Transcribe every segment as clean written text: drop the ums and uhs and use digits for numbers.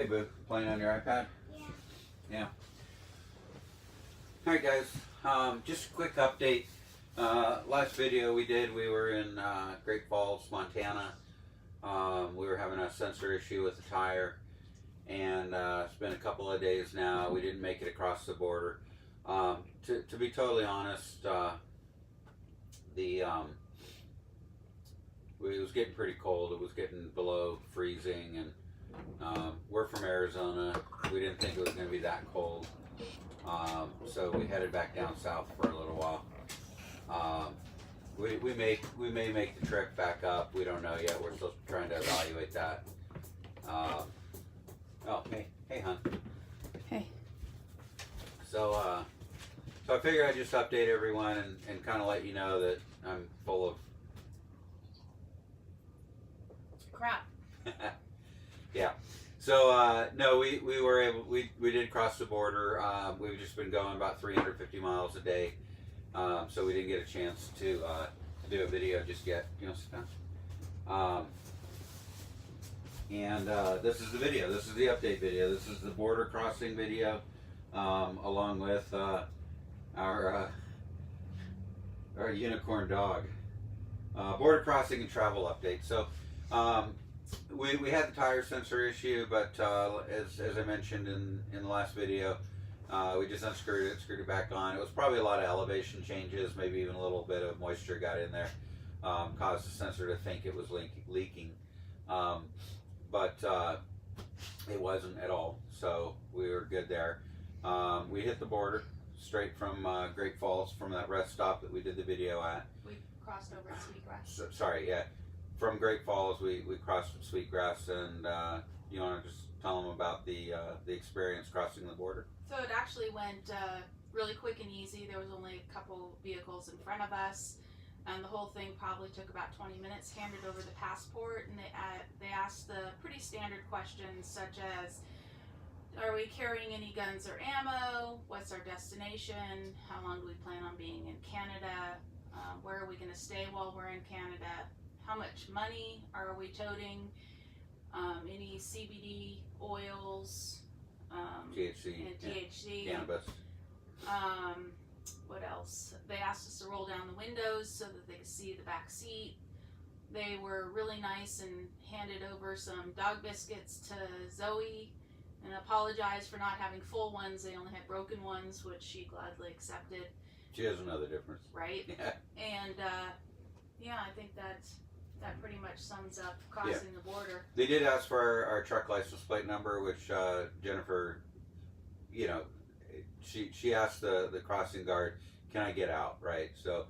Hey, Boo, playing on your iPad? Yeah. Yeah. Alright, guys, just a quick update. Last video we did, we were in Great Falls, Montana. We were having a sensor issue with the tire, and it's been a couple of days now. We didn't make it across the border. To be totally honest, it was getting pretty cold. It was getting below freezing, and we're from Arizona. We didn't think it was going to be that cold, so we headed back down south for a little while. We may make the trek back up. We don't know yet. We're still trying to evaluate that. Oh, hey, hon. Hey. So I figure I'd just update everyone and kind of let you know that I'm full of Crap. yeah. So no, we were able. We did cross the border. We've just been going about 350 miles a day. So we didn't get a chance to do a video just yet. You know, sit down. And this is the video. This is the update video. This is the border crossing video, along with our unicorn dog. Border crossing and travel update. So we had the tire sensor issue, but as I mentioned in the last video, we just unscrewed it, screwed it back on. It was probably a lot of elevation changes, maybe even a little bit of moisture got in there, caused the sensor to think it was leaking. But it wasn't at all, so we were good there. We hit the border straight from Great Falls, from that rest stop that we did the video at. We crossed over at Sweetgrass. Sorry, yeah. From Great Falls, we crossed Sweetgrass, and you want to just tell them about the experience crossing the border? So it actually went really quick and easy. There was only a couple vehicles in front of us, and the whole thing probably took about 20 minutes. Handed over the passport, and they asked the pretty standard questions such as, are we carrying any guns or ammo? What's our destination? How long do we plan on being in Canada? Where are we going to stay while we're in Canada? How much money are we toting? Any CBD oils? THC. And THC. Yeah. Cannabis. What else? They asked us to roll down the windows so that they could see the back seat. They were really nice and handed over some dog biscuits to Zoe and apologized for not having full ones. They only had broken ones, which she gladly accepted. She doesn't know the difference. Right? Yeah. And yeah, I think that pretty much sums up crossing the border. They did ask for our truck license plate number, which Jennifer, you know, she asked the crossing guard, can I get out, right? So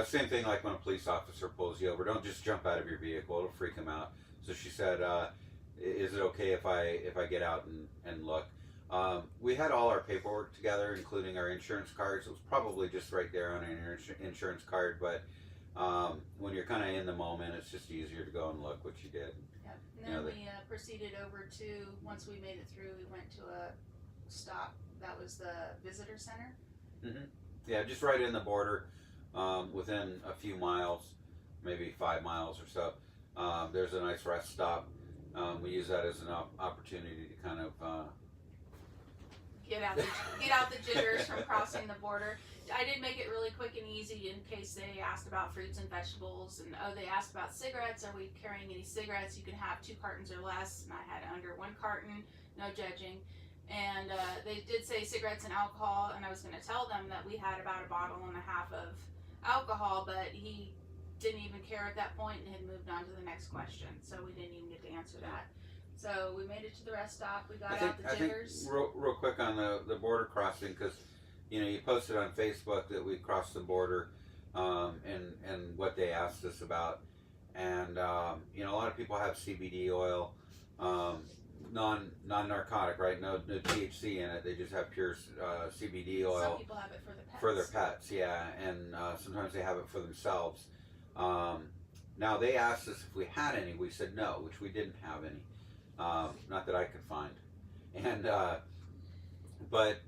same thing like when a police officer pulls you over, don't just jump out of your vehicle, it'll freak them out. So she said, is it okay if I get out and look? We had all our paperwork together, including our insurance cards. It was probably just right there on an insurance card, but when you're kind of in the moment, it's just easier to go and look, which you did. Yep. And then we proceeded over to, once we made it through, we went to a stop. That was the visitor center. Mm-hmm. Yeah, just right in the border, within a few miles, maybe 5 miles or so. There's a nice rest stop. We use that as an opportunity to kind of get out the jitters from crossing the border. I did make it really quick and easy in case they asked about fruits and vegetables, and they asked about cigarettes. Are we carrying any cigarettes? You can have 2 cartons or less, and I had under 1 carton, no judging. And they did say cigarettes and alcohol, and I was going to tell them that we had about 1.5 bottles of alcohol, but he didn't even care at that point and had moved on to the next question, so we didn't even get to answer that. So we made it to the rest stop. We got out the jitters. I think real quick on the border crossing, because you posted on Facebook that we crossed the border, and what they asked us about, and a lot of people have CBD oil, non-narcotic, right? No THC in it. They just have pure CBD oil. Some people have it for the pets. For their pets, yeah, and sometimes they have it for themselves. Now they asked us if we had any. We said no, which we didn't have any. Not that I could find, and but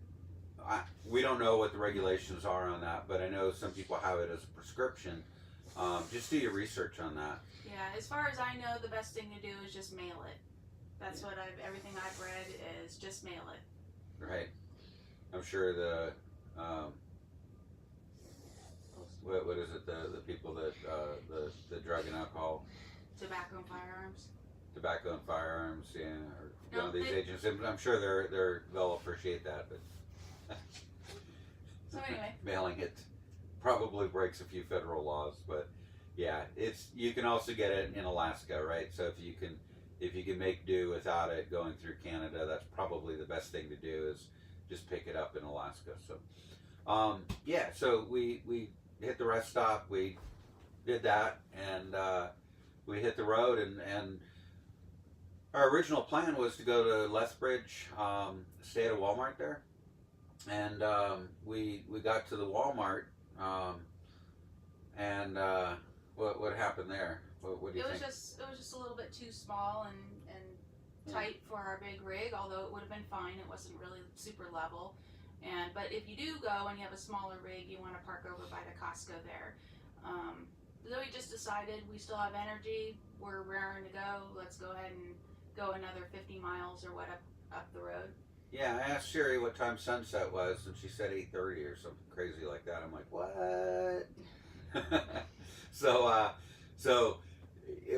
we don't know what the regulations are on that. But I know some people have it as a prescription. Just do your research on that. Yeah, as far as I know, the best thing to do is just mail it. That's what everything I've read is just mail it. Right. I'm sure the what is it, the people that the drug and alcohol, Tobacco and firearms. tobacco and firearms, yeah, or No, one of these agents. I'm sure they'll appreciate that, but So anyway, mailing it probably breaks a few federal laws, but yeah, you can also get it in Alaska, right? So if you can make do without it going through Canada, that's probably the best thing to do is just pick it up in Alaska. So yeah, so we hit the rest stop, we did that, and we hit the road, and our original plan was to go to Lethbridge, stay at a Walmart there, and we got to the Walmart, and what happened there? What do you think? it was just a little bit too small and tight for our big rig. Although it would have been fine, it wasn't really super level. But if you do go and you have a smaller rig, you want to park over by the Costco there. So we just decided we still have energy. We're raring to go. Let's go ahead and go another 50 miles or what up the road. Yeah, I asked Sherry what time sunset was, and she said 8:30 or something crazy like that. I'm like, what? So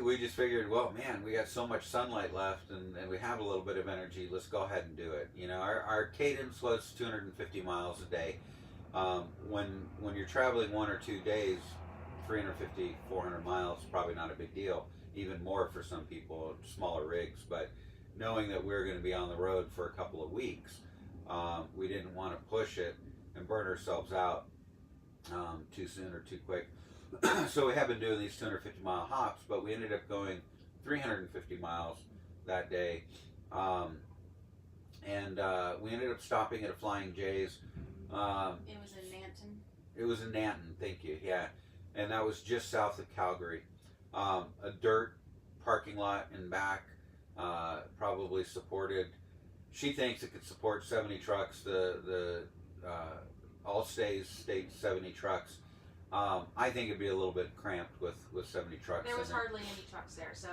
we just figured, well, man, we got so much sunlight left, and we have a little bit of energy. Let's go ahead and do it. You know, our cadence was 250 miles a day. When you're traveling 1 or 2 days, 350, 400 miles is probably not a big deal. Even more for some people, smaller rigs. But knowing that we were going to be on the road for a couple of weeks, we didn't want to push it and burn ourselves out too soon or too quick. So we have been doing these 250-mile hops, but we ended up going 350 miles that day, and we ended up stopping at a Flying J's. It was in Nanton. It was in Nanton, thank you, yeah, and that was just south of Calgary. A dirt parking lot in back, probably supported. She thinks it could support 70 trucks. The all state 70 trucks. I think it'd be a little bit cramped with 70 trucks. There was hardly any trucks there, so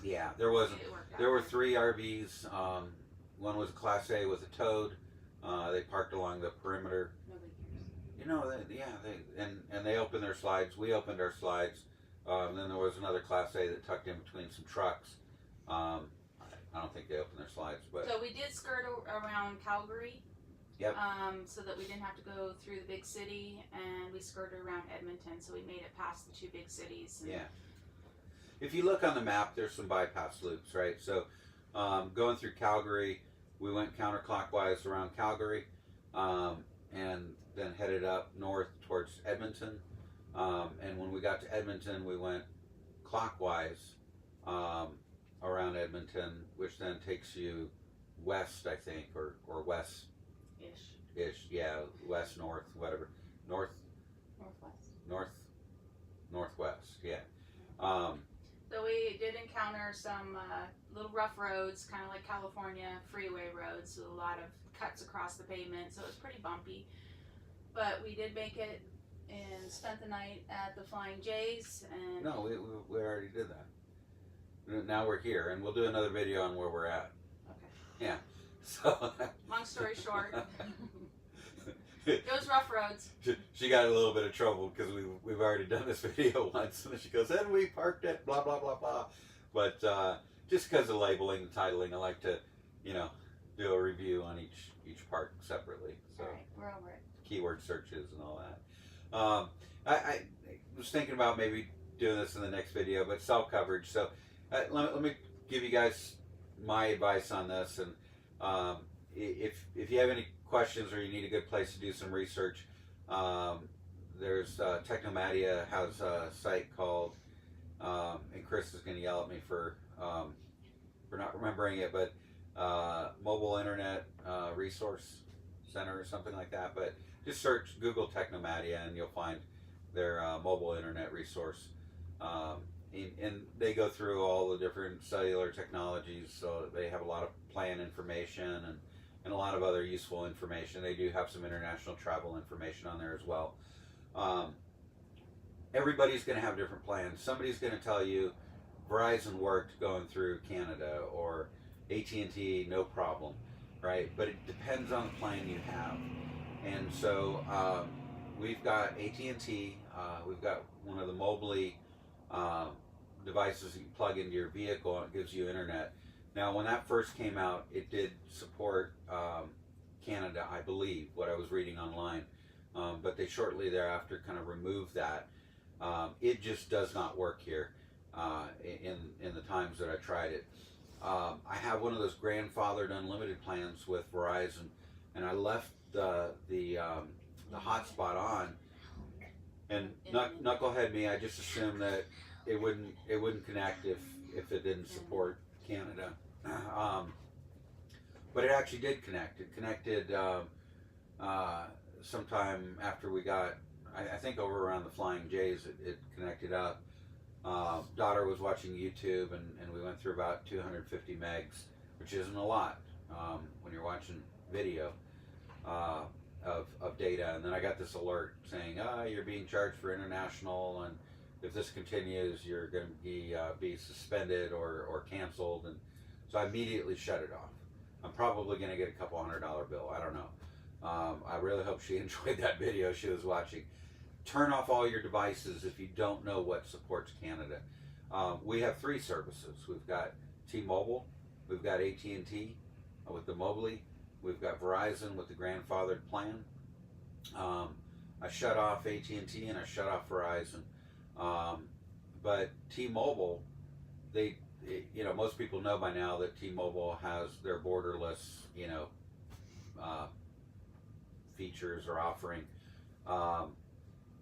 yeah, there wasn't. it worked out. There were 3 RVs. One was a Class A with a towed. They parked along the perimeter. Nobody cares. You know, they opened their slides. We opened our slides. Then there was another Class A that tucked in between some trucks. I don't think they opened their slides, but So we did skirt around Calgary. Yep. So that we didn't have to go through the big city, and we skirted around Edmonton, so we made it past the 2 big cities. Yeah. If you look on the map, there's some bypass loops, right? So going through Calgary, we went counterclockwise around Calgary, and then headed up north towards Edmonton. And when we got to Edmonton, we went clockwise around Edmonton, which then takes you west, I think, or west. Ish, yeah, west, north, whatever, northwest, yeah. So we did encounter some little rough roads, kind of like California freeway roads, with a lot of cuts across the pavement, so it was pretty bumpy. But we did make it and spent the night at the Flying J's. And No, we already did that. Now we're here, and we'll do another video on where we're at. Okay. Yeah. So. Long story short, it was rough roads. She got a little bit of trouble because we've already done this video once, and then she goes, and we parked at blah blah blah blah. But just because of labeling and titling, I like to, do a review on each park separately. So all right, we're over it. keyword searches and all that. I was thinking about maybe doing this in the next video, but cell coverage. So let me give you guys my advice on this, and if you have any questions or you need a good place to do some research, there's Technomadia has a site called, and Chris is going to yell at me for not remembering it, but Mobile Internet Resource Center or something like that. But just search Google Technomadia and you'll find their mobile internet resource. And they go through all the different cellular technologies, so they have a lot of plan information and a lot of other useful information. They do have some international travel information on there as well. Everybody's going to have different plans. Somebody's going to tell you Verizon worked going through Canada, or AT&T, no problem, right? But it depends on the plan you have. And so we've got AT&T. We've got one of the Mobley uh, devices that you plug into your vehicle and it gives you internet. Now, when that first came out, it did support Canada, I believe, what I was reading online. But they shortly thereafter kind of removed that. It just does not work here in the times that I tried it. I have one of those grandfathered unlimited plans with Verizon, and I left the hotspot on. And knucklehead me, I just assumed that it wouldn't connect if it didn't support Canada. But it actually did connect. It connected sometime after we got, I think over around the Flying J's, it connected up. Daughter was watching YouTube, and we went through about 250 megs, which isn't a lot when you're watching video of data. And then I got this alert saying, you're being charged for international, and if this continues, you're going to be suspended or canceled. And so I immediately shut it off. I'm probably going to get a $200 bill. I don't know. I really hope she enjoyed that video she was watching. Turn off all your devices if you don't know what supports Canada. We have 3 services. We've got T-Mobile, we've got AT&T with the Mobley, we've got Verizon with the grandfathered plan. I shut off AT&T and I shut off Verizon. But T-Mobile, most people know by now that T-Mobile has their borderless, features or offering.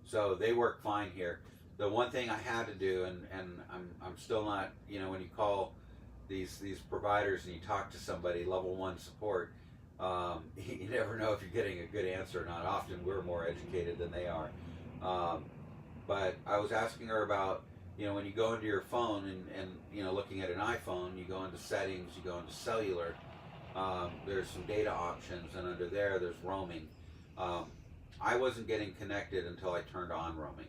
So they work fine here. The one thing I had to do, and I'm still not, when you call these providers and you talk to somebody, level 1 support, you never know if you're getting a good answer or not. Often we're more educated than they are. But I was asking her about, when you go into your phone and looking at an iPhone, you go into settings, you go into cellular, there's some data options, and under there's roaming. I wasn't getting connected until I turned on roaming.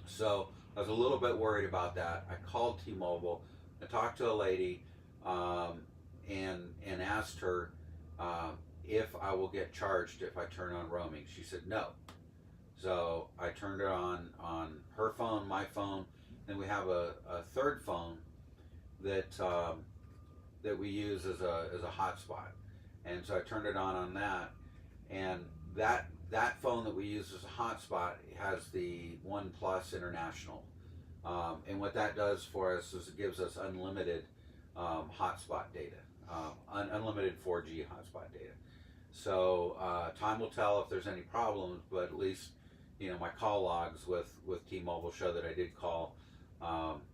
So I was a little bit worried about that. I called T-Mobile, I talked to a lady, and asked her if I will get charged if I turn on roaming. She said no. So I turned it on her phone, my phone, and we have a third phone that we use as a hotspot. And so I turned it on that, and that phone that we use as a hotspot has the One Plus International. And what that does for us is it gives us unlimited hotspot data, unlimited 4G hotspot data. So time will tell if there's any problems, but at least my call logs with T-Mobile show that I did call.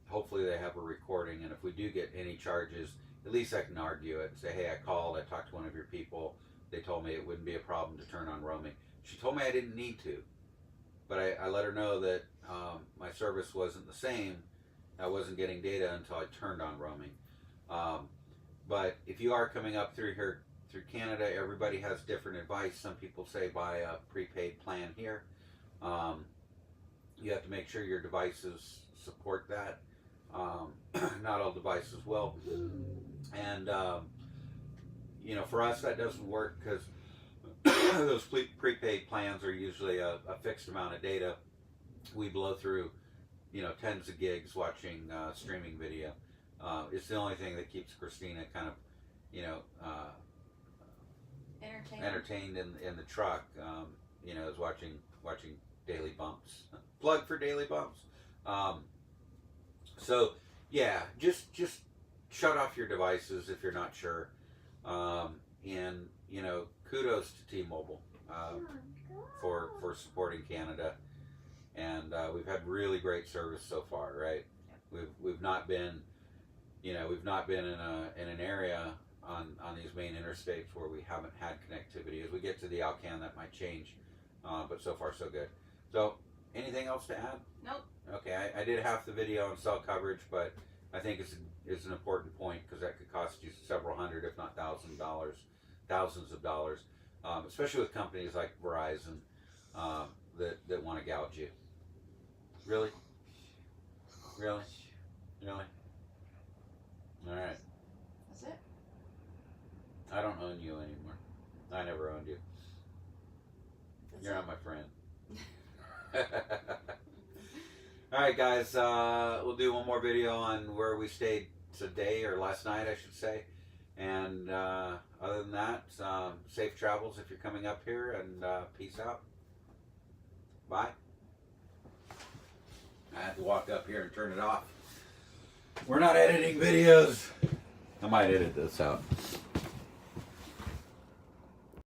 Hopefully they have a recording, and if we do get any charges, at least I can argue it and say, hey, I called, I talked to one of your people, they told me it wouldn't be a problem to turn on roaming. She told me I didn't need to, but I let her know that my service wasn't the same. I wasn't getting data until I turned on roaming. But if you are coming up through Canada, everybody has different advice. Some people say buy a prepaid plan here. You have to make sure your devices support that. Not all devices will. And, for us that doesn't work because those prepaid plans are usually a fixed amount of data. We blow through, tens of gigs watching streaming video. It's the only thing that keeps Christina kind of, entertained in the truck. Is watching Daily Bumps. Plug for Daily Bumps. So yeah, just shut off your devices if you're not sure. And kudos to T-Mobile for supporting Canada, and we've had really great service so far. Right, we've not been in an area on these main interstates where we haven't had connectivity. As we get to the Alcan, that might change, but so far so good. So anything else to add? Nope. Okay, I did half the video on cell coverage, but I think it's an important point because that could cost you several hundred, if not thousands of dollars, especially with companies like Verizon that want to gouge you. Really? All right. That's it. I don't own you anymore. I never owned you. You're not my friend. Alright guys, we'll do one more video on where we stayed today, or last night I should say. And other than that, safe travels if you're coming up here, and peace out. Bye. I had to walk up here and turn it off. We're not editing videos. I might edit this out.